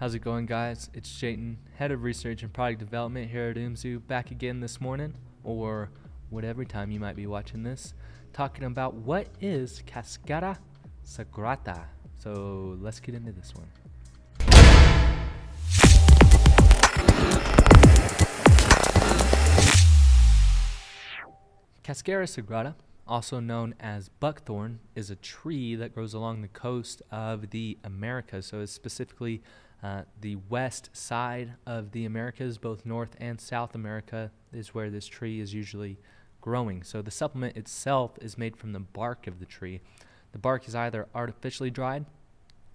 How's it going, guys? It's Jayton, Head of Research and Product Development here at UMZU, back again this morning, or whatever time you might be watching this, talking about what is Cascara Sagrada. So let's get into this one. Cascara Sagrada, also known as buckthorn, is a tree that grows along the coast of the Americas. So it's specifically the west side of the Americas, both North and South America, is where this tree is usually growing. So the supplement itself is made from the bark of the tree. The bark is either artificially dried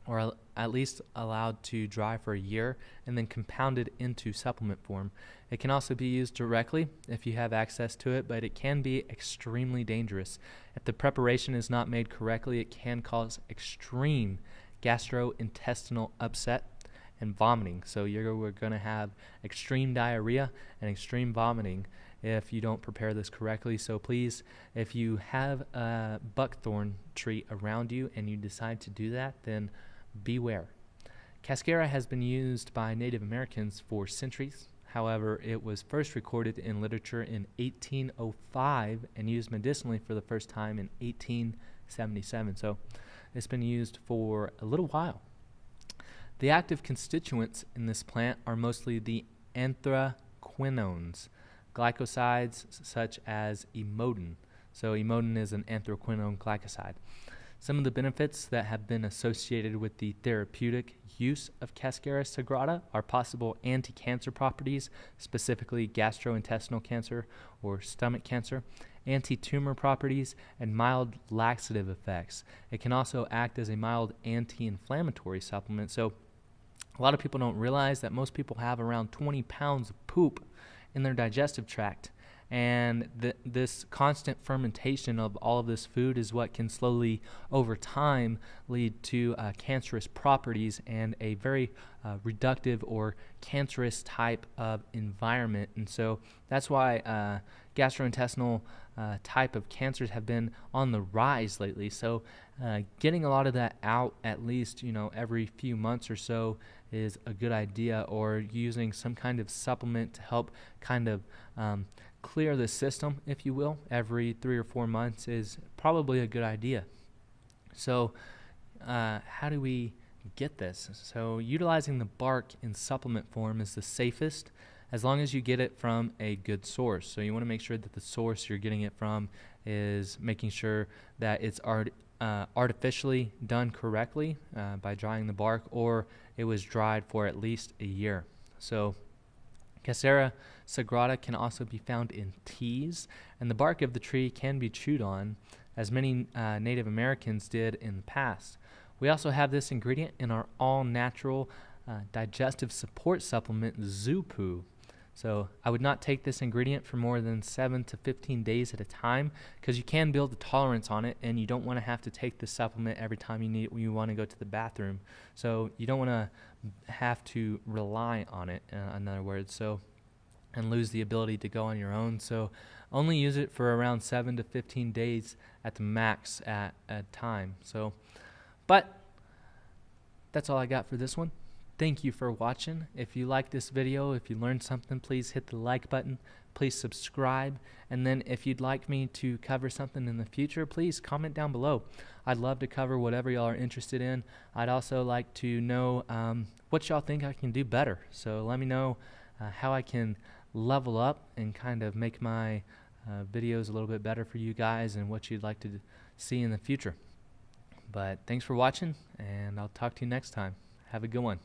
or at least allowed to dry for a year and then compounded into supplement form. It can also be used directly if you have access to it, but it can be extremely dangerous. If the preparation is not made correctly, it can cause extreme gastrointestinal upset and vomiting. So you're going to have extreme diarrhea and extreme vomiting if you don't prepare this correctly. So please, if you have a buckthorn tree around you and you decide to do that, then beware. Cascara has been used by Native Americans for centuries. However, it was first recorded in literature in 1805 and used medicinally for the first time in 1877. So it's been used for a little while. The active constituents in this plant are mostly the anthraquinones, glycosides such as emodin. So emodin is an anthraquinone glycoside. Some of the benefits that have been associated with the therapeutic use of Cascara Sagrada are possible anti-cancer properties, specifically gastrointestinal cancer or stomach cancer, anti-tumor properties, and mild laxative effects. It can also act as a mild anti-inflammatory supplement. So a lot of people don't realize that most people have around 20 pounds of poop in their digestive tract. And this constant fermentation of all of this food is what can slowly, over time, lead to cancerous properties and a very reductive or cancerous type of environment. And so that's why gastrointestinal type of cancers have been on the rise lately. So getting a lot of that out at least, every few months or so is a good idea, or using some kind of supplement to help kind of clear the system, if you will, every 3 or 4 months is probably a good idea. So how do we get this? So utilizing the bark in supplement form is the safest, as long as you get it from a good source. So you want to make sure that the source you're getting it from is making sure that it's artificially done correctly by drying the bark, or it was dried for at least a year. So Cascara Sagrada can also be found in teas, and the bark of the tree can be chewed on, as many Native Americans did in the past. We also have this ingredient in our all-natural digestive support supplement, ZUPU. So I would not take this ingredient for more than 7 to 15 days at a time, because you can build a tolerance on it, and you don't want to have to take the supplement every time you want to go to the bathroom. So you don't want to have to rely on it, in other words, and lose the ability to go on your own. So only use it for around 7 to 15 days at the max at a time. So, but that's all I got for this one. Thank you for watching. If you like this video, if you learned something, please hit the like button. Please subscribe. And then if you'd like me to cover something in the future, please comment down below. I'd love to cover whatever y'all are interested in. I'd also like to know what y'all think I can do better. So let me know how I can level up and kind of make my videos a little bit better for you guys, and what you'd like to see in the future. But thanks for watching, and I'll talk to you next time. Have a good one.